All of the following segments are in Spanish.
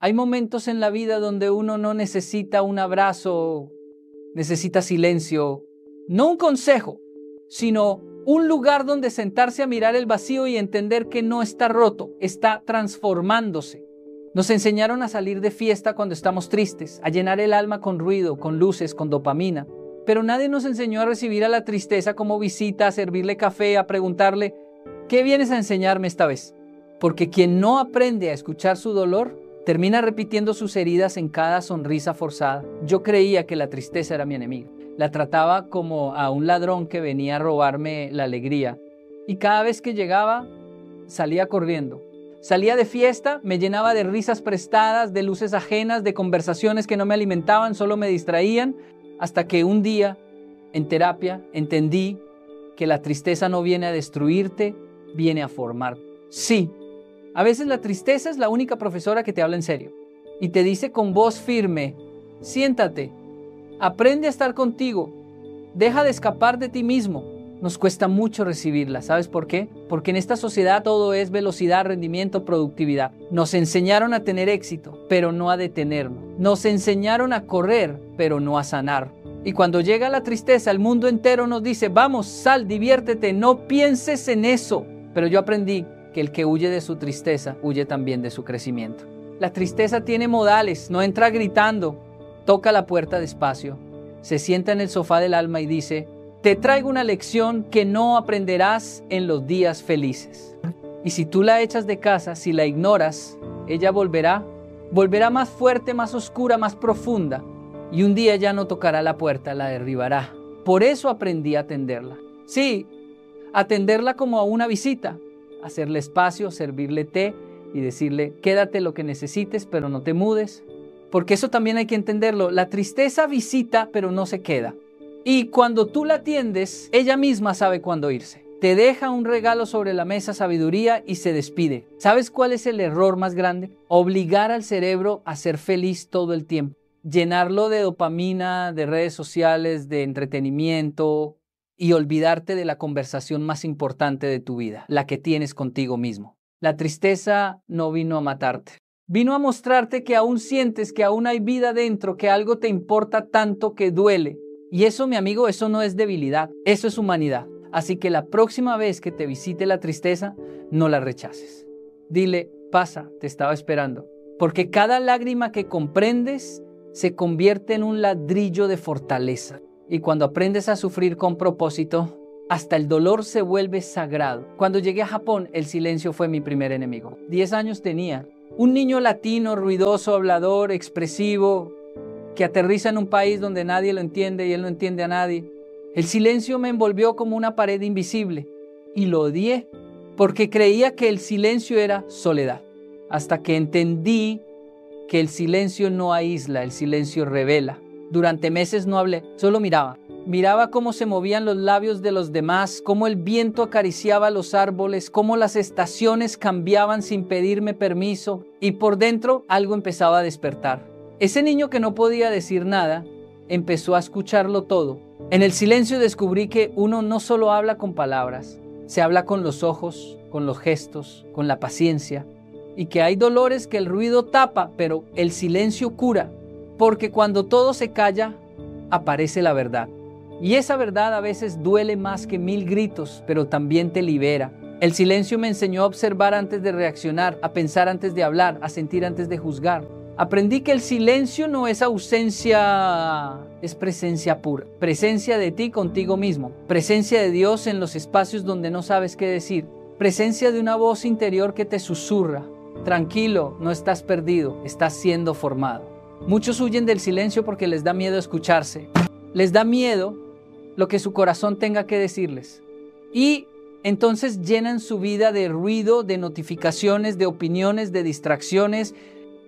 Hay momentos en la vida donde uno no necesita un abrazo, necesita silencio, no un consejo, sino un lugar donde sentarse a mirar el vacío y entender que no está roto, está transformándose. Nos enseñaron a salir de fiesta cuando estamos tristes, a llenar el alma con ruido, con luces, con dopamina. Pero nadie nos enseñó a recibir a la tristeza como visita, a servirle café, a preguntarle, ¿qué vienes a enseñarme esta vez? Porque quien no aprende a escuchar su dolor, termina repitiendo sus heridas en cada sonrisa forzada. Yo creía que la tristeza era mi enemiga. La trataba como a un ladrón que venía a robarme la alegría. Y cada vez que llegaba, salía corriendo. Salía de fiesta, me llenaba de risas prestadas, de luces ajenas, de conversaciones que no me alimentaban, solo me distraían, hasta que un día, en terapia, entendí que la tristeza no viene a destruirte, viene a formar. Sí, a veces la tristeza es la única profesora que te habla en serio y te dice con voz firme, siéntate, aprende a estar contigo, deja de escapar de ti mismo. Nos cuesta mucho recibirla, ¿sabes por qué? Porque en esta sociedad todo es velocidad, rendimiento, productividad. Nos enseñaron a tener éxito, pero no a detenernos. Nos enseñaron a correr, pero no a sanar. Y cuando llega la tristeza, el mundo entero nos dice, vamos, sal, diviértete, no pienses en eso. Pero yo aprendí que el que huye de su tristeza, huye también de su crecimiento. La tristeza tiene modales, no entra gritando, toca la puerta despacio, se sienta en el sofá del alma y dice, te traigo una lección que no aprenderás en los días felices. Y si tú la echas de casa, si la ignoras, ella volverá más fuerte, más oscura, más profunda. Y un día ya no tocará la puerta, la derribará. Por eso aprendí a atenderla. Sí, atenderla como a una visita, hacerle espacio, servirle té y decirle, quédate lo que necesites, pero no te mudes. Porque eso también hay que entenderlo. La tristeza visita, pero no se queda. Y cuando tú la atiendes, ella misma sabe cuándo irse. Te deja un regalo sobre la mesa, sabiduría, y se despide. ¿Sabes cuál es el error más grande? Obligar al cerebro a ser feliz todo el tiempo. Llenarlo de dopamina, de redes sociales, de entretenimiento y olvidarte de la conversación más importante de tu vida, la que tienes contigo mismo. La tristeza no vino a matarte. Vino a mostrarte que aún sientes, que aún hay vida dentro, que algo te importa tanto que duele. Y eso, mi amigo, eso no es debilidad, eso es humanidad. Así que la próxima vez que te visite la tristeza, no la rechaces. Dile, pasa, te estaba esperando. Porque cada lágrima que comprendes se convierte en un ladrillo de fortaleza. Y cuando aprendes a sufrir con propósito, hasta el dolor se vuelve sagrado. Cuando llegué a Japón, el silencio fue mi primer enemigo. 10 años tenía. Un niño latino, ruidoso, hablador, expresivo, que aterriza en un país donde nadie lo entiende y él no entiende a nadie. El silencio me envolvió como una pared invisible y lo odié porque creía que el silencio era soledad. Hasta que entendí que el silencio no aísla, el silencio revela. Durante meses no hablé, solo miraba. Miraba cómo se movían los labios de los demás, cómo el viento acariciaba los árboles, cómo las estaciones cambiaban sin pedirme permiso y por dentro algo empezaba a despertar. Ese niño que no podía decir nada, empezó a escucharlo todo. En el silencio descubrí que uno no solo habla con palabras, se habla con los ojos, con los gestos, con la paciencia, y que hay dolores que el ruido tapa, pero el silencio cura, porque cuando todo se calla, aparece la verdad. Y esa verdad a veces duele más que 1000 gritos, pero también te libera. El silencio me enseñó a observar antes de reaccionar, a pensar antes de hablar, a sentir antes de juzgar. Aprendí que el silencio no es ausencia, es presencia pura. Presencia de ti contigo mismo. Presencia de Dios en los espacios donde no sabes qué decir. Presencia de una voz interior que te susurra. Tranquilo, no estás perdido, estás siendo formado. Muchos huyen del silencio porque les da miedo escucharse. Les da miedo lo que su corazón tenga que decirles. Y entonces llenan su vida de ruido, de notificaciones, de opiniones, de distracciones.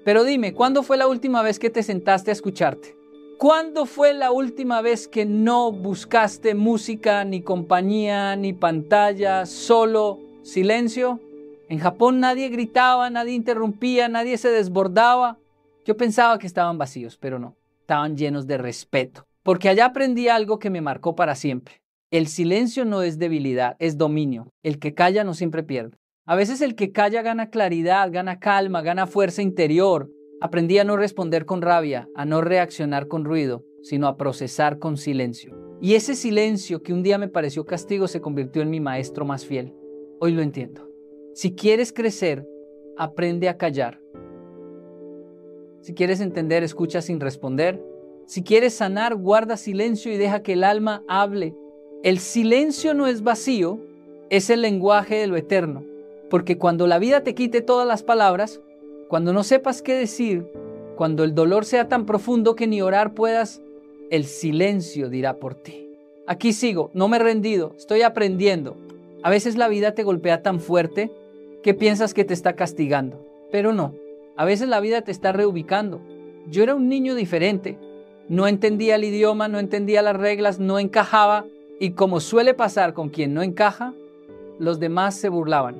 Pero dime, ¿cuándo fue la última vez que te sentaste a escucharte? ¿Cuándo fue la última vez que no buscaste música, ni compañía, ni pantalla, solo silencio? En Japón nadie gritaba, nadie interrumpía, nadie se desbordaba. Yo pensaba que estaban vacíos, pero no, estaban llenos de respeto. Porque allá aprendí algo que me marcó para siempre. El silencio no es debilidad, es dominio. El que calla no siempre pierde. A veces el que calla gana claridad, gana calma, gana fuerza interior. Aprendí a no responder con rabia, a no reaccionar con ruido, sino a procesar con silencio. Y ese silencio que un día me pareció castigo se convirtió en mi maestro más fiel. Hoy lo entiendo. Si quieres crecer, aprende a callar. Si quieres entender, escucha sin responder. Si quieres sanar, guarda silencio y deja que el alma hable. El silencio no es vacío, es el lenguaje de lo eterno. Porque cuando la vida te quite todas las palabras, cuando no sepas qué decir, cuando el dolor sea tan profundo que ni orar puedas, el silencio dirá por ti. Aquí sigo, no me he rendido, estoy aprendiendo. A veces la vida te golpea tan fuerte que piensas que te está castigando, pero no. A veces la vida te está reubicando. Yo era un niño diferente. No entendía el idioma, no entendía las reglas, no encajaba. Y como suele pasar con quien no encaja, los demás se burlaban.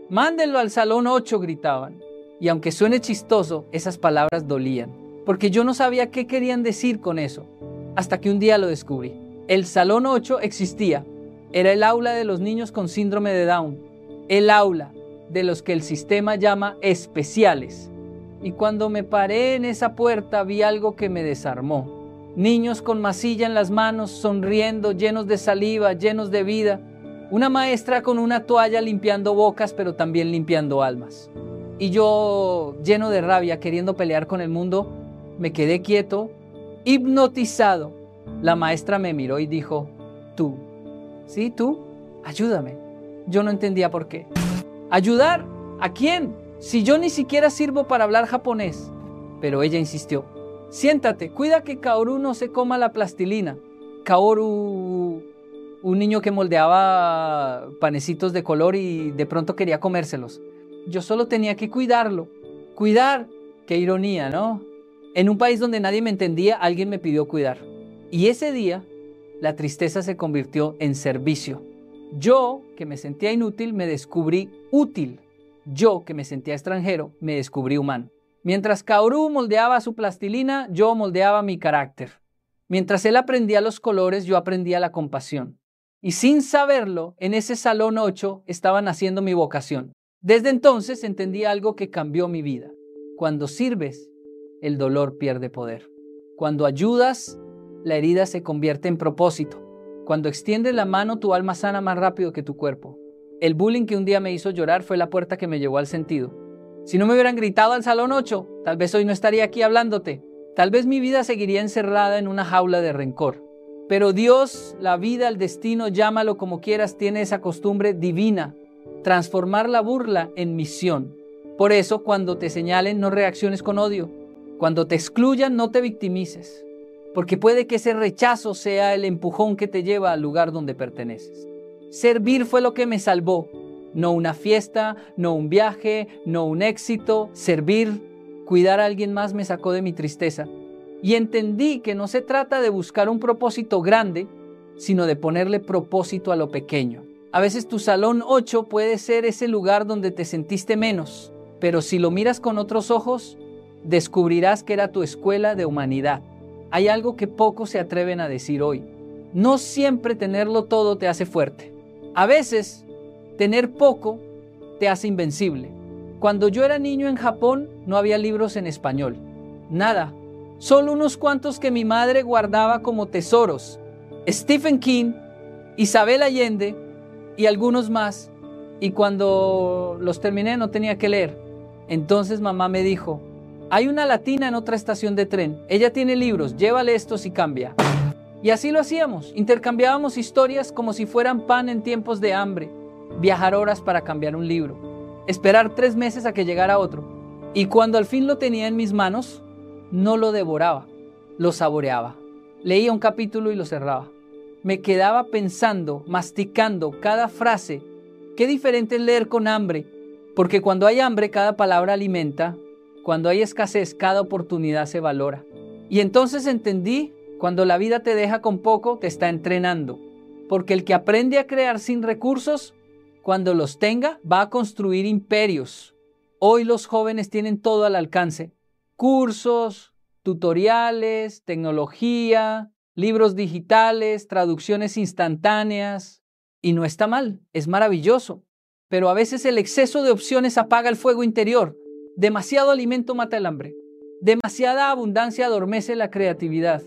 Mándenlo al salón 8, gritaban. Y aunque suene chistoso, esas palabras dolían. Porque yo no sabía qué querían decir con eso. Hasta que un día lo descubrí. El salón 8 existía. Era el aula de los niños con síndrome de Down. El aula de los que el sistema llama especiales. Y cuando me paré en esa puerta vi algo que me desarmó. Niños con masilla en las manos, sonriendo, llenos de saliva, llenos de vida. Una maestra con una toalla limpiando bocas, pero también limpiando almas. Y yo, lleno de rabia, queriendo pelear con el mundo, me quedé quieto, hipnotizado. La maestra me miró y dijo, tú, ¿sí? ¿Tú? Ayúdame. Yo no entendía por qué. ¿Ayudar? ¿A quién? Si yo ni siquiera sirvo para hablar japonés. Pero ella insistió. Siéntate, cuida que Kaoru no se coma la plastilina. Kaoru, un niño que moldeaba panecitos de color y de pronto quería comérselos. Yo solo tenía que cuidarlo. Cuidar. Qué ironía, ¿no? En un país donde nadie me entendía, alguien me pidió cuidar. Y ese día, la tristeza se convirtió en servicio. Yo, que me sentía inútil, me descubrí útil. Yo, que me sentía extranjero, me descubrí humano. Mientras Kaoru moldeaba su plastilina, yo moldeaba mi carácter. Mientras él aprendía los colores, yo aprendía la compasión. Y sin saberlo, en ese salón 8 estaba naciendo mi vocación. Desde entonces entendí algo que cambió mi vida. Cuando sirves, el dolor pierde poder. Cuando ayudas, la herida se convierte en propósito. Cuando extiendes la mano, tu alma sana más rápido que tu cuerpo. El bullying que un día me hizo llorar fue la puerta que me llevó al sentido. Si no me hubieran gritado al salón 8, tal vez hoy no estaría aquí hablándote. Tal vez mi vida seguiría encerrada en una jaula de rencor. Pero Dios, la vida, el destino, llámalo como quieras, tiene esa costumbre divina. Transformar la burla en misión. Por eso, cuando te señalen, no reacciones con odio. Cuando te excluyan, no te victimices. Porque puede que ese rechazo sea el empujón que te lleva al lugar donde perteneces. Servir fue lo que me salvó. No una fiesta, no un viaje, no un éxito. Servir, cuidar a alguien más me sacó de mi tristeza. Y entendí que no se trata de buscar un propósito grande, sino de ponerle propósito a lo pequeño. A veces tu salón 8 puede ser ese lugar donde te sentiste menos, pero si lo miras con otros ojos, descubrirás que era tu escuela de humanidad. Hay algo que pocos se atreven a decir hoy. No siempre tenerlo todo te hace fuerte. A veces, tener poco te hace invencible. Cuando yo era niño en Japón, no había libros en español. Nada. Solo unos cuantos que mi madre guardaba como tesoros. Stephen King, Isabel Allende y algunos más. Y cuando los terminé no tenía que leer. Entonces mamá me dijo, hay una latina en otra estación de tren. Ella tiene libros, llévale estos y cambia. Y así lo hacíamos. Intercambiábamos historias como si fueran pan en tiempos de hambre. Viajar horas para cambiar un libro. Esperar 3 meses a que llegara otro. Y cuando al fin lo tenía en mis manos, no lo devoraba, lo saboreaba. Leía un capítulo y lo cerraba. Me quedaba pensando, masticando cada frase. Qué diferente es leer con hambre, porque cuando hay hambre cada palabra alimenta, cuando hay escasez cada oportunidad se valora. Y entonces entendí, cuando la vida te deja con poco, te está entrenando, porque el que aprende a crear sin recursos, cuando los tenga, va a construir imperios. Hoy los jóvenes tienen todo al alcance. Cursos, tutoriales, tecnología, libros digitales, traducciones instantáneas. Y no está mal, es maravilloso. Pero a veces el exceso de opciones apaga el fuego interior. Demasiado alimento mata el hambre. Demasiada abundancia adormece la creatividad.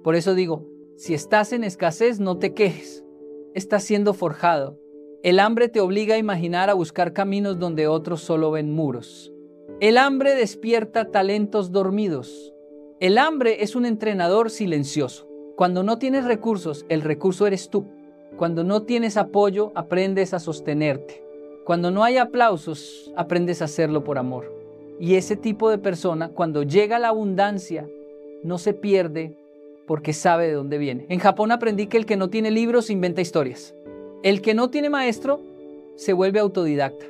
Por eso digo, si estás en escasez, no te quejes. Estás siendo forjado. El hambre te obliga a imaginar, a buscar caminos donde otros solo ven muros. El hambre despierta talentos dormidos. El hambre es un entrenador silencioso. Cuando no tienes recursos, el recurso eres tú. Cuando no tienes apoyo, aprendes a sostenerte. Cuando no hay aplausos, aprendes a hacerlo por amor. Y ese tipo de persona, cuando llega la abundancia, no se pierde porque sabe de dónde viene. En Japón aprendí que el que no tiene libros inventa historias. El que no tiene maestro se vuelve autodidacta.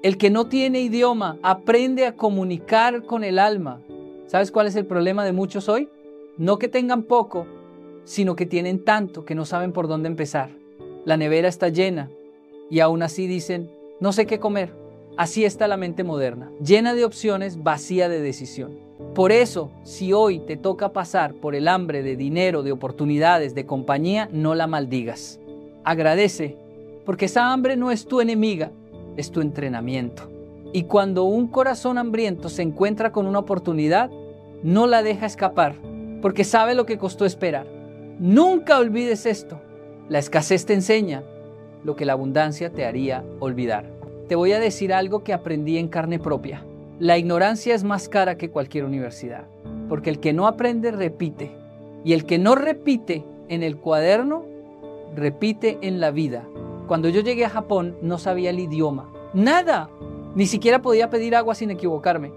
El que no tiene idioma aprende a comunicar con el alma. ¿Sabes cuál es el problema de muchos hoy? No que tengan poco, sino que tienen tanto que no saben por dónde empezar. La nevera está llena y aún así dicen, no sé qué comer. Así está la mente moderna, llena de opciones, vacía de decisión. Por eso, si hoy te toca pasar por el hambre de dinero, de oportunidades, de compañía, no la maldigas. Agradece, porque esa hambre no es tu enemiga, es tu entrenamiento. Y cuando un corazón hambriento se encuentra con una oportunidad, no la deja escapar, porque sabe lo que costó esperar. Nunca olvides esto. La escasez te enseña lo que la abundancia te haría olvidar. Te voy a decir algo que aprendí en carne propia. La ignorancia es más cara que cualquier universidad, porque el que no aprende repite, y el que no repite en el cuaderno, repite en la vida. Cuando yo llegué a Japón no sabía el idioma, nada, ni siquiera podía pedir agua sin equivocarme,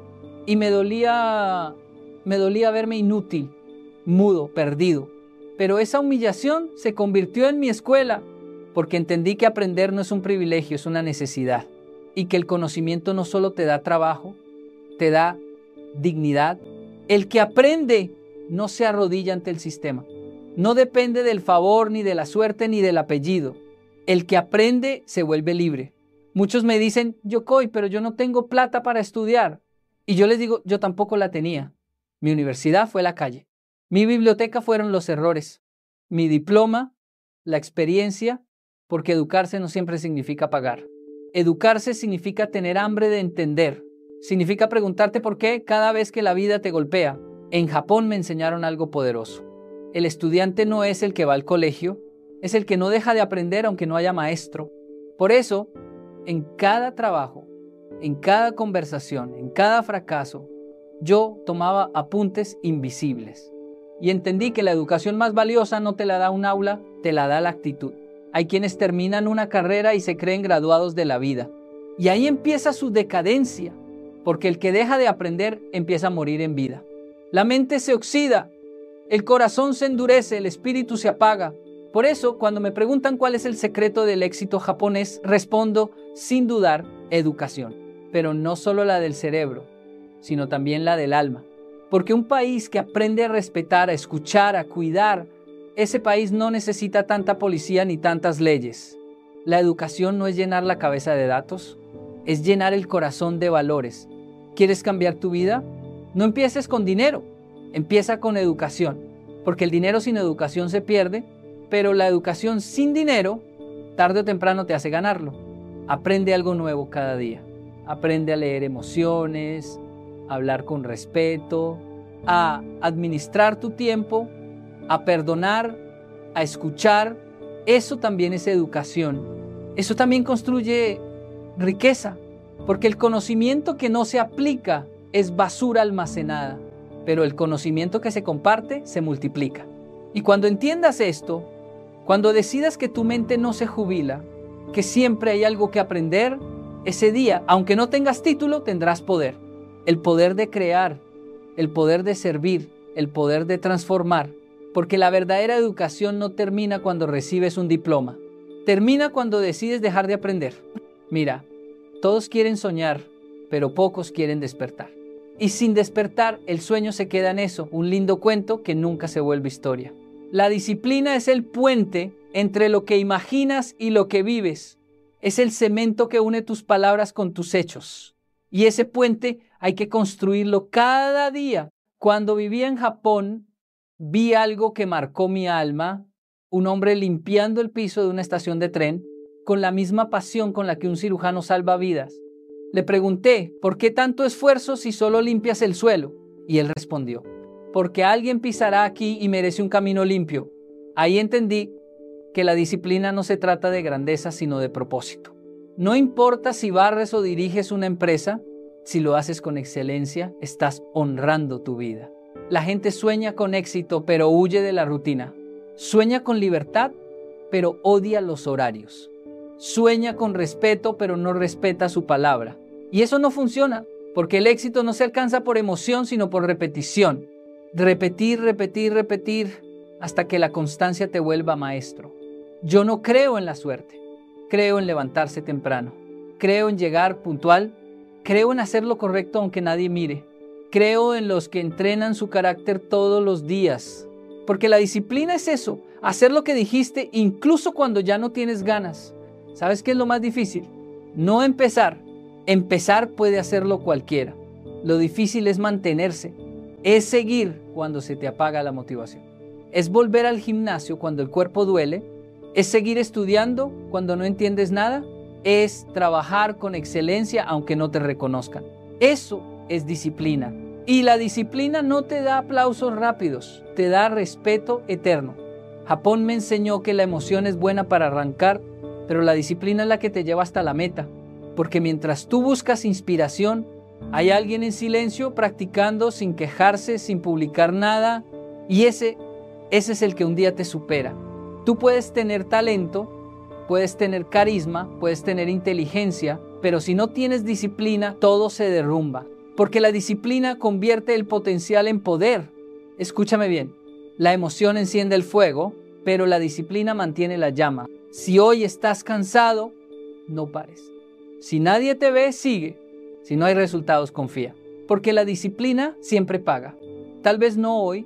y me dolía verme inútil, mudo, perdido. Pero esa humillación se convirtió en mi escuela, porque entendí que aprender no es un privilegio, es una necesidad. Y que el conocimiento no solo te da trabajo, te da dignidad. El que aprende no se arrodilla ante el sistema. No depende del favor, ni de la suerte, ni del apellido. El que aprende se vuelve libre. Muchos me dicen, Yokoi, pero yo no tengo plata para estudiar. Y yo les digo, yo tampoco la tenía. Mi universidad fue la calle. Mi biblioteca fueron los errores. Mi diploma, la experiencia, porque educarse no siempre significa pagar. Educarse significa tener hambre de entender. Significa preguntarte por qué cada vez que la vida te golpea. En Japón me enseñaron algo poderoso. El estudiante no es el que va al colegio, es el que no deja de aprender aunque no haya maestro. Por eso, en cada trabajo, en cada conversación, en cada fracaso, yo tomaba apuntes invisibles. Y entendí que la educación más valiosa no te la da un aula, te la da la actitud. Hay quienes terminan una carrera y se creen graduados de la vida. Y ahí empieza su decadencia, porque el que deja de aprender empieza a morir en vida. La mente se oxida, el corazón se endurece, el espíritu se apaga. Por eso, cuando me preguntan cuál es el secreto del éxito japonés, respondo, sin dudar, educación. Pero no solo la del cerebro, sino también la del alma. Porque un país que aprende a respetar, a escuchar, a cuidar, ese país no necesita tanta policía ni tantas leyes. La educación no es llenar la cabeza de datos, es llenar el corazón de valores. ¿Quieres cambiar tu vida? No empieces con dinero, empieza con educación, porque el dinero sin educación se pierde, pero la educación sin dinero, tarde o temprano te hace ganarlo. Aprende algo nuevo cada día. Aprende a leer emociones, a hablar con respeto, a administrar tu tiempo, a perdonar, a escuchar. Eso también es educación. Eso también construye riqueza, porque el conocimiento que no se aplica es basura almacenada, pero el conocimiento que se comparte se multiplica. Y cuando entiendas esto, cuando decidas que tu mente no se jubila, que siempre hay algo que aprender, ese día, aunque no tengas título, tendrás poder. El poder de crear, el poder de servir, el poder de transformar. Porque la verdadera educación no termina cuando recibes un diploma. Termina cuando decides dejar de aprender. Mira, todos quieren soñar, pero pocos quieren despertar. Y sin despertar, el sueño se queda en eso, un lindo cuento que nunca se vuelve historia. La disciplina es el puente entre lo que imaginas y lo que vives. Es el cemento que une tus palabras con tus hechos. Y ese puente hay que construirlo cada día. Cuando vivía en Japón, vi algo que marcó mi alma, un hombre limpiando el piso de una estación de tren con la misma pasión con la que un cirujano salva vidas. Le pregunté, ¿por qué tanto esfuerzo si solo limpias el suelo? Y él respondió, porque alguien pisará aquí y merece un camino limpio. Ahí entendí que la disciplina no se trata de grandeza, sino de propósito. No importa si barres o diriges una empresa, si lo haces con excelencia, estás honrando tu vida. La gente sueña con éxito, pero huye de la rutina. Sueña con libertad, pero odia los horarios. Sueña con respeto, pero no respeta su palabra. Y eso no funciona, porque el éxito no se alcanza por emoción, sino por repetición. Repetir, repetir, repetir, hasta que la constancia te vuelva maestro. Yo no creo en la suerte. Creo en levantarse temprano. Creo en llegar puntual. Creo en hacer lo correcto aunque nadie mire. Creo en los que entrenan su carácter todos los días. Porque la disciplina es eso, hacer lo que dijiste incluso cuando ya no tienes ganas. ¿Sabes qué es lo más difícil? No empezar. Empezar puede hacerlo cualquiera. Lo difícil es mantenerse. Es seguir cuando se te apaga la motivación. Es volver al gimnasio cuando el cuerpo duele. Es seguir estudiando cuando no entiendes nada. Es trabajar con excelencia aunque no te reconozcan. Eso es disciplina. Y la disciplina no te da aplausos rápidos, te da respeto eterno. Japón me enseñó que la emoción es buena para arrancar, pero la disciplina es la que te lleva hasta la meta. Porque mientras tú buscas inspiración, hay alguien en silencio practicando sin quejarse, sin publicar nada. Y ese es el que un día te supera. Tú puedes tener talento, puedes tener carisma, puedes tener inteligencia, pero si no tienes disciplina, todo se derrumba. Porque la disciplina convierte el potencial en poder. Escúchame bien, la emoción enciende el fuego, pero la disciplina mantiene la llama. Si hoy estás cansado, no pares. Si nadie te ve, sigue. Si no hay resultados, confía. Porque la disciplina siempre paga. Tal vez no hoy,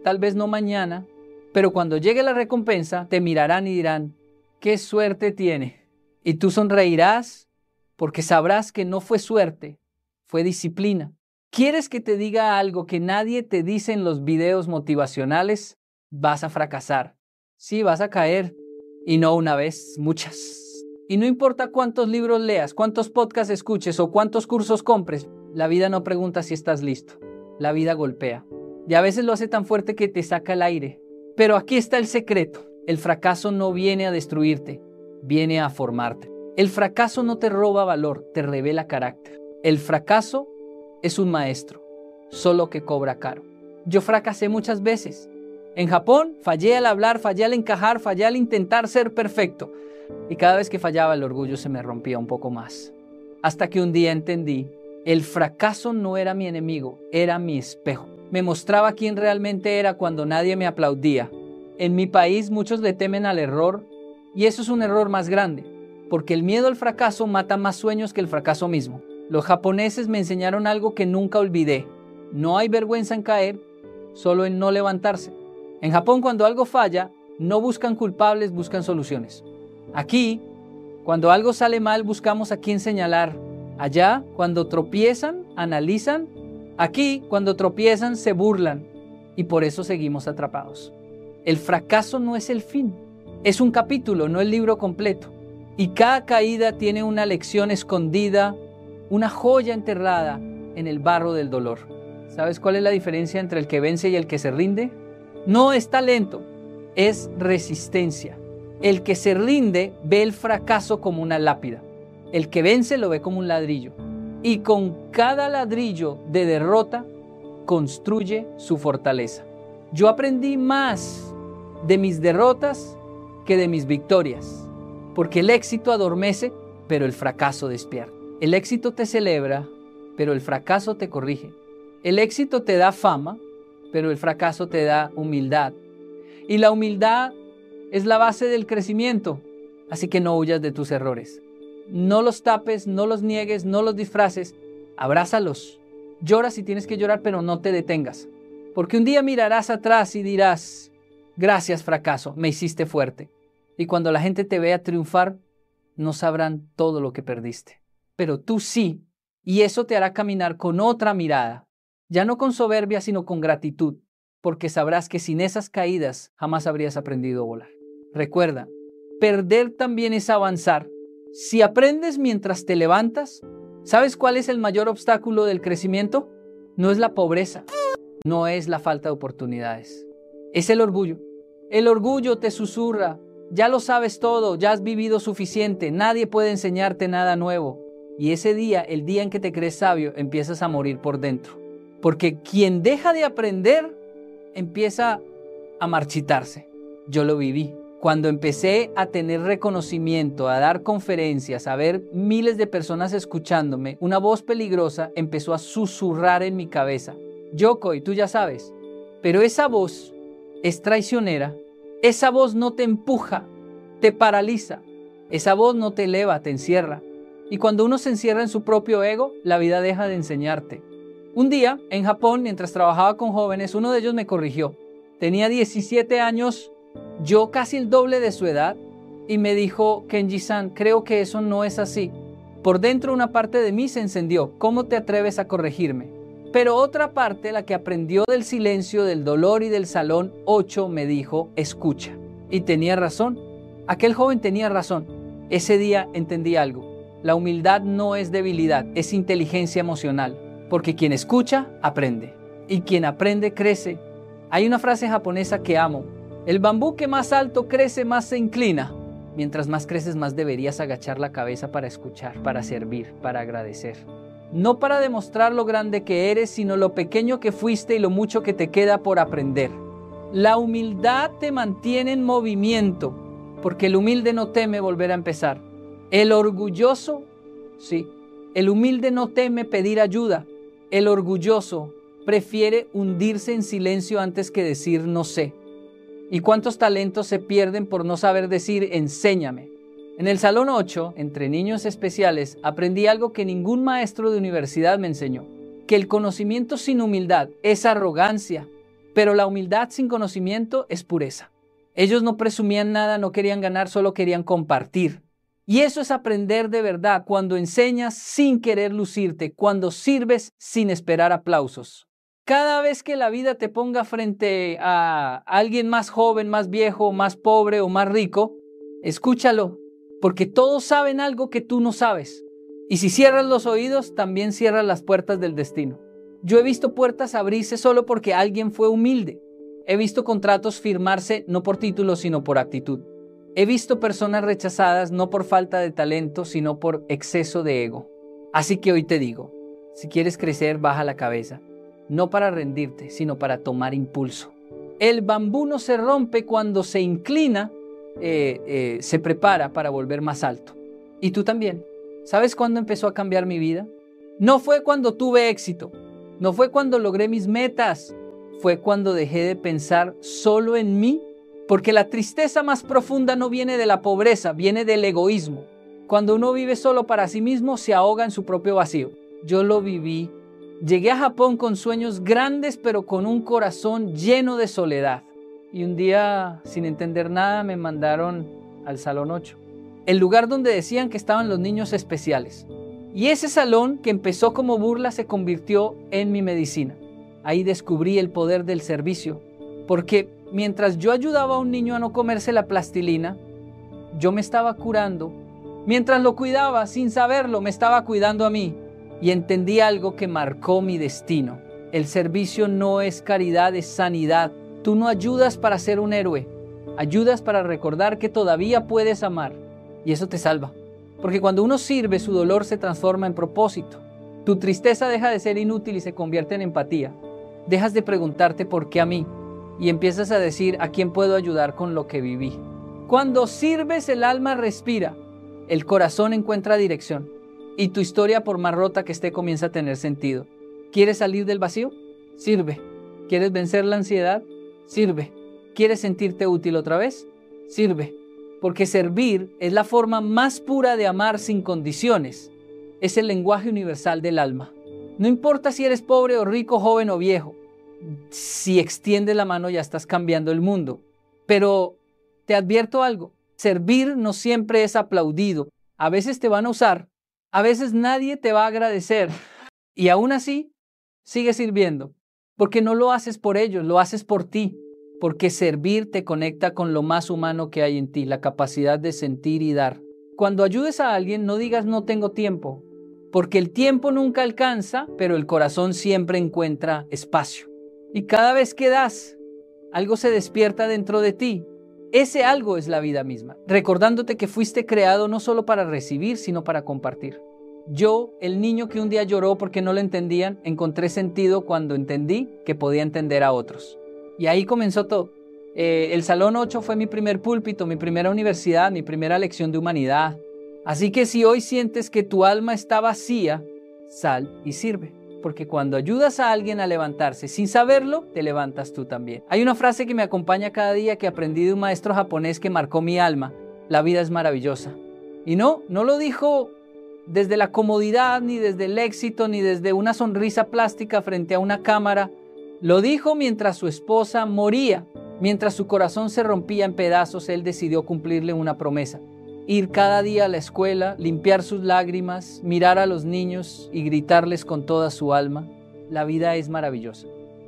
tal vez no mañana, pero cuando llegue la recompensa, te mirarán y dirán, ¡qué suerte tiene! Y tú sonreirás porque sabrás que no fue suerte, fue disciplina. ¿Quieres que te diga algo que nadie te dice en los videos motivacionales? Vas a fracasar. Sí, vas a caer. Y no una vez, muchas. Y no importa cuántos libros leas, cuántos podcasts escuches o cuántos cursos compres, la vida no pregunta si estás listo. La vida golpea. Y a veces lo hace tan fuerte que te saca el aire. Pero aquí está el secreto. El fracaso no viene a destruirte, viene a formarte. El fracaso no te roba valor, te revela carácter. El fracaso es un maestro, solo que cobra caro. Yo fracasé muchas veces. En Japón fallé al hablar, fallé al encajar, fallé al intentar ser perfecto. Y cada vez que fallaba el orgullo se me rompía un poco más. Hasta que un día entendí, el fracaso no era mi enemigo, era mi espejo. Me mostraba quién realmente era cuando nadie me aplaudía. En mi país muchos le temen al error y eso es un error más grande, porque el miedo al fracaso mata más sueños que el fracaso mismo. Los japoneses me enseñaron algo que nunca olvidé. No hay vergüenza en caer, solo en no levantarse. En Japón, cuando algo falla, no buscan culpables, buscan soluciones. Aquí, cuando algo sale mal, buscamos a quién señalar. Allá, cuando tropiezan, analizan. Aquí, cuando tropiezan, se burlan. Y por eso seguimos atrapados. El fracaso no es el fin. Es un capítulo, no el libro completo. Y cada caída tiene una lección escondida, una joya enterrada en el barro del dolor. ¿Sabes cuál es la diferencia entre el que vence y el que se rinde? No es talento, es resistencia. El que se rinde ve el fracaso como una lápida. El que vence lo ve como un ladrillo. Y con cada ladrillo de derrota construye su fortaleza. Yo aprendí más de mis derrotas que de mis victorias. Porque el éxito adormece, pero el fracaso despierta. El éxito te celebra, pero el fracaso te corrige. El éxito te da fama, pero el fracaso te da humildad. Y la humildad es la base del crecimiento. Así que no huyas de tus errores. No los tapes, no los niegues, no los disfraces. Abrázalos. Llora si tienes que llorar, pero no te detengas. Porque un día mirarás atrás y dirás, gracias fracaso, me hiciste fuerte. Y cuando la gente te vea triunfar, no sabrán todo lo que perdiste. Pero tú sí, y eso te hará caminar con otra mirada. Ya no con soberbia, sino con gratitud, porque sabrás que sin esas caídas jamás habrías aprendido a volar. Recuerda, perder también es avanzar. Si aprendes mientras te levantas, ¿sabes cuál es el mayor obstáculo del crecimiento? no es la pobreza, no es la falta de oportunidades, es el orgullo. El orgullo te susurra, ya lo sabes todo, ya has vivido suficiente, nadie puede enseñarte nada nuevo. Y ese día, el día en que te crees sabio, empiezas a morir por dentro. Porque quien deja de aprender, empieza a marchitarse. Yo lo viví. Cuando empecé a tener reconocimiento, a dar conferencias, a ver miles de personas escuchándome, una voz peligrosa empezó a susurrar en mi cabeza. Yokoi, tú ya sabes, pero esa voz es traicionera. Esa voz no te empuja, te paraliza. Esa voz no te eleva, te encierra. Y cuando uno se encierra en su propio ego, la vida deja de enseñarte. Un día, en Japón, mientras trabajaba con jóvenes, uno de ellos me corrigió. Tenía 17 años, yo casi el doble de su edad, y me dijo, Kenji-san, creo que eso no es así. Por dentro una parte de mí se encendió. ¿Cómo te atreves a corregirme? Pero otra parte, la que aprendió del silencio, del dolor y del salón 8, me dijo, escucha. Y tenía razón. Aquel joven tenía razón. Ese día entendí algo. La humildad no es debilidad, es inteligencia emocional. Porque quien escucha, aprende. Y quien aprende, crece. Hay una frase japonesa que amo. El bambú que más alto crece, más se inclina. Mientras más creces, más deberías agachar la cabeza para escuchar, para servir, para agradecer. No para demostrar lo grande que eres, sino lo pequeño que fuiste y lo mucho que te queda por aprender. La humildad te mantiene en movimiento, porque el humilde no teme volver a empezar. El orgulloso, sí, el humilde no teme pedir ayuda. El orgulloso prefiere hundirse en silencio antes que decir no sé. ¿Y cuántos talentos se pierden por no saber decir enséñame? En el Salón 8, entre niños especiales, aprendí algo que ningún maestro de universidad me enseñó. Que el conocimiento sin humildad es arrogancia, pero la humildad sin conocimiento es pureza. Ellos no presumían nada, no querían ganar, solo querían compartir. Y eso es aprender de verdad, cuando enseñas sin querer lucirte, cuando sirves sin esperar aplausos. Cada vez que la vida te ponga frente a alguien más joven, más viejo, más pobre o más rico, escúchalo. Porque todos saben algo que tú no sabes. Y si cierras los oídos, también cierras las puertas del destino. Yo he visto puertas abrirse solo porque alguien fue humilde. He visto contratos firmarse no por título, sino por actitud. He visto personas rechazadas no por falta de talento, sino por exceso de ego. Así que hoy te digo, si quieres crecer, baja la cabeza. No para rendirte, sino para tomar impulso. El bambú no se rompe cuando se inclina, se prepara para volver más alto. Y tú también. ¿Sabes cuándo empezó a cambiar mi vida? No fue cuando tuve éxito, no fue cuando logré mis metas, fue cuando dejé de pensar solo en mí, porque la tristeza más profunda no viene de la pobreza, viene del egoísmo. Cuando uno vive solo para sí mismo, se ahoga en su propio vacío. Yo lo viví. Llegué a Japón con sueños grandes, pero con un corazón lleno de soledad. Y un día, sin entender nada, me mandaron al Salón 8, el lugar donde decían que estaban los niños especiales. Y ese salón, que empezó como burla, se convirtió en mi medicina. Ahí descubrí el poder del servicio, porque mientras yo ayudaba a un niño a no comerse la plastilina, yo me estaba curando. Mientras lo cuidaba, sin saberlo, me estaba cuidando a mí. Y entendí algo que marcó mi destino. El servicio no es caridad, es sanidad. Tú no ayudas para ser un héroe, ayudas para recordar que todavía puedes amar. Y eso te salva. Porque cuando uno sirve, su dolor se transforma en propósito. Tu tristeza deja de ser inútil y se convierte en empatía. Dejas de preguntarte por qué a mí y empiezas a decir a quién puedo ayudar con lo que viví. Cuando sirves, el alma respira, el corazón encuentra dirección y tu historia, por más rota que esté, comienza a tener sentido. ¿Quieres salir del vacío? Sirve. ¿Quieres vencer la ansiedad? Sirve. ¿Quieres sentirte útil otra vez? Sirve. Porque servir es la forma más pura de amar sin condiciones. Es el lenguaje universal del alma. No importa si eres pobre o rico, joven o viejo. Si extiendes la mano, ya estás cambiando el mundo. Pero te advierto algo. Servir no siempre es aplaudido. A veces te van a usar. A veces nadie te va a agradecer. Y aún así, sigue sirviendo. Porque no lo haces por ellos, lo haces por ti. Porque servir te conecta con lo más humano que hay en ti, la capacidad de sentir y dar. Cuando ayudes a alguien, no digas no tengo tiempo. porque el tiempo nunca alcanza, pero el corazón siempre encuentra espacio. Y cada vez que das, algo se despierta dentro de ti. Ese algo es la vida misma, recordándote que fuiste creado no solo para recibir, sino para compartir. Yo, el niño que un día lloró porque no lo entendían, encontré sentido cuando entendí que podía entender a otros. Y ahí comenzó todo. El Salón 8 fue mi primer púlpito, mi primera universidad, mi primera lección de humanidad. Así que si hoy sientes que tu alma está vacía, sal y sirve. Porque cuando ayudas a alguien a levantarse sin saberlo, te levantas tú también. Hay una frase que me acompaña cada día que aprendí de un maestro japonés que marcó mi alma. La vida es maravillosa. Y no lo dijo desde la comodidad, ni desde el éxito, ni desde una sonrisa plástica frente a una cámara. Lo dijo mientras su esposa moría. Mientras su corazón se rompía en pedazos, él decidió cumplirle una promesa. Ir cada día a la escuela, limpiar sus lágrimas, mirar a los niños y gritarles con toda su alma: la vida es maravillosa.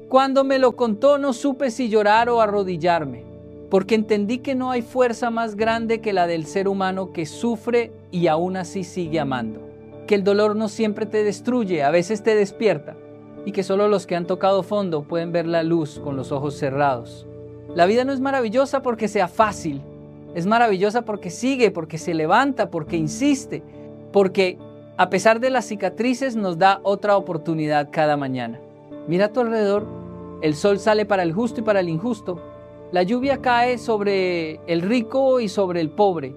Cuando me lo contó no supe si llorar o arrodillarme, porque entendí que no hay fuerza más grande que la del ser humano que sufre y aún así sigue amando. Que el dolor no siempre te destruye, a veces te despierta, y que solo los que han tocado fondo pueden ver la luz con los ojos cerrados. La vida no es maravillosa porque sea fácil. Es maravillosa porque sigue, porque se levanta, porque insiste, porque a pesar de las cicatrices nos da otra oportunidad cada mañana. Mira a tu alrededor, el sol sale para el justo y para el injusto. La lluvia cae sobre el rico y sobre el pobre.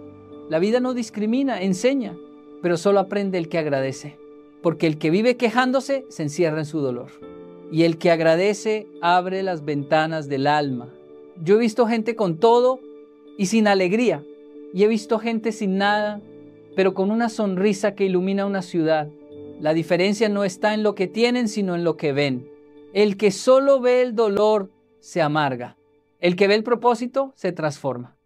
La vida no discrimina, enseña, pero solo aprende el que agradece. Porque el que vive quejándose se encierra en su dolor. Y el que agradece abre las ventanas del alma. Yo he visto gente con todo y sin alegría, y he visto gente sin nada, pero con una sonrisa que ilumina una ciudad. La diferencia no está en lo que tienen, sino en lo que ven. El que solo ve el dolor se amarga. El que ve el propósito se transforma.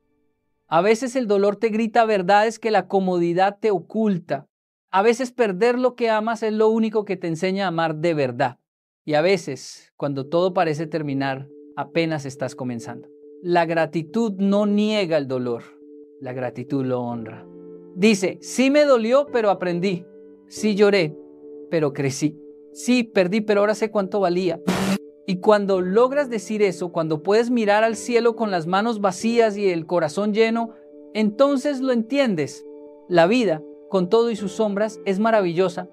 A veces el dolor te grita verdades que la comodidad te oculta. A veces perder lo que amas es lo único que te enseña a amar de verdad. Y a veces, cuando todo parece terminar, apenas estás comenzando. La gratitud no niega el dolor, la gratitud lo honra. Dice: sí me dolió, pero aprendí. Sí lloré, pero crecí. Sí perdí, pero ahora sé cuánto valía. Y cuando logras decir eso, cuando puedes mirar al cielo con las manos vacías y el corazón lleno, entonces lo entiendes. La vida, con todo y sus sombras, es maravillosa.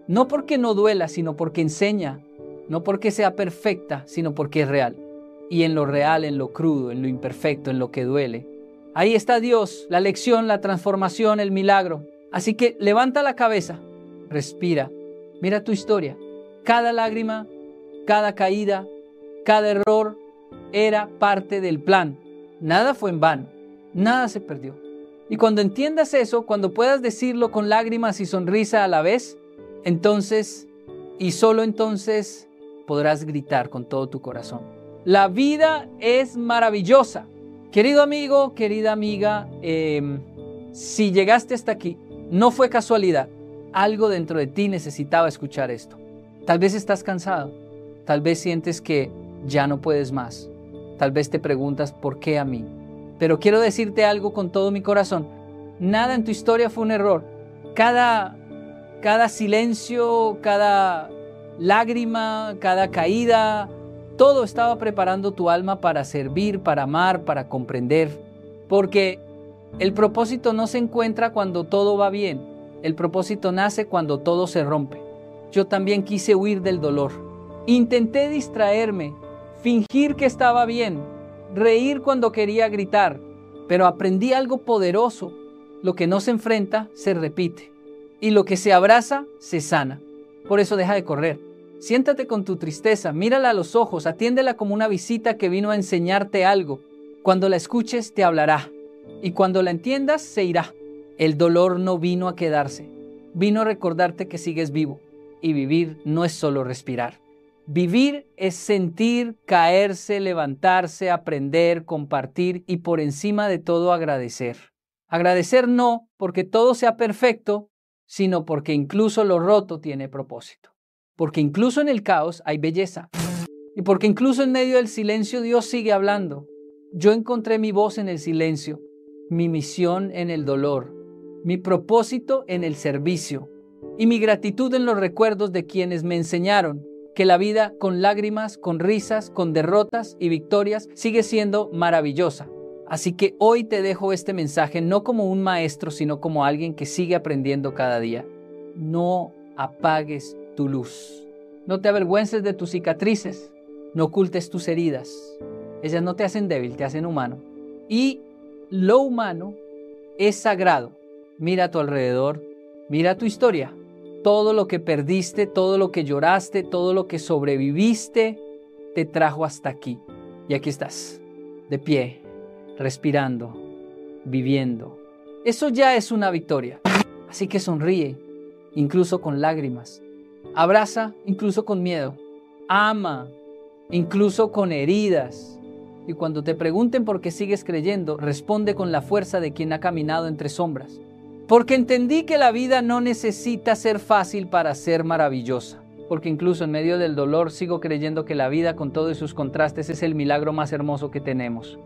No porque no duela, sino porque enseña. No porque sea perfecta, sino porque es real. Y en lo real, en lo crudo, en lo imperfecto, en lo que duele, ahí está Dios, la lección, la transformación, el milagro. Así que levanta la cabeza, respira, mira tu historia. Cada lágrima, cada caída, cada error era parte del plan. Nada fue en vano, nada se perdió. Y cuando entiendas eso, cuando puedas decirlo con lágrimas y sonrisa a la vez, entonces, y solo entonces, podrás gritar con todo tu corazón: la vida es maravillosa. Querido amigo, querida amiga, si llegaste hasta aquí, no fue casualidad. Algo dentro de ti necesitaba escuchar esto. Tal vez estás cansado. Tal vez sientes que ya no puedes más. Tal vez te preguntas: ¿por qué a mí? Pero quiero decirte algo con todo mi corazón. Nada en tu historia fue un error. Cada silencio, cada lágrima, cada caída, todo estaba preparando tu alma para servir, para amar, para comprender. Porque el propósito no se encuentra cuando todo va bien. El propósito nace cuando todo se rompe. Yo también quise huir del dolor. Intenté distraerme, fingir que estaba bien, reír cuando quería gritar. Pero aprendí algo poderoso. Lo que no se enfrenta, se repite. Y lo que se abraza, se sana. Por eso deja de correr. Siéntate con tu tristeza, mírala a los ojos, atiéndela como una visita que vino a enseñarte algo. Cuando la escuches, te hablará. Y cuando la entiendas, se irá. El dolor no vino a quedarse. Vino a recordarte que sigues vivo. Y vivir no es solo respirar. Vivir es sentir, caerse, levantarse, aprender, compartir y por encima de todo agradecer. Agradecer no porque todo sea perfecto, sino porque incluso lo roto tiene propósito. Porque incluso en el caos hay belleza. Y porque incluso en medio del silencio Dios sigue hablando. Yo encontré mi voz en el silencio, mi misión en el dolor, mi propósito en el servicio. y mi gratitud en los recuerdos de quienes me enseñaron que la vida con lágrimas, con risas, con derrotas y victorias sigue siendo maravillosa. Así que hoy te dejo este mensaje no como un maestro, sino como alguien que sigue aprendiendo cada día. No apagues tu luz. No te avergüences de tus cicatrices. No ocultes tus heridas. Ellas no te hacen débil, te hacen humano. Y lo humano es sagrado. Mira a tu alrededor, mira tu historia. Todo lo que perdiste, todo lo que lloraste, todo lo que sobreviviste, te trajo hasta aquí. Y aquí estás, de pie, respirando, viviendo. Eso ya es una victoria. Así que sonríe, incluso con lágrimas. Abraza, incluso con miedo. Ama, incluso con heridas. Y cuando te pregunten por qué sigues creyendo, responde con la fuerza de quien ha caminado entre sombras. Porque entendí que la vida no necesita ser fácil para ser maravillosa. Porque incluso en medio del dolor sigo creyendo que la vida con todos sus contrastes es el milagro más hermoso que tenemos.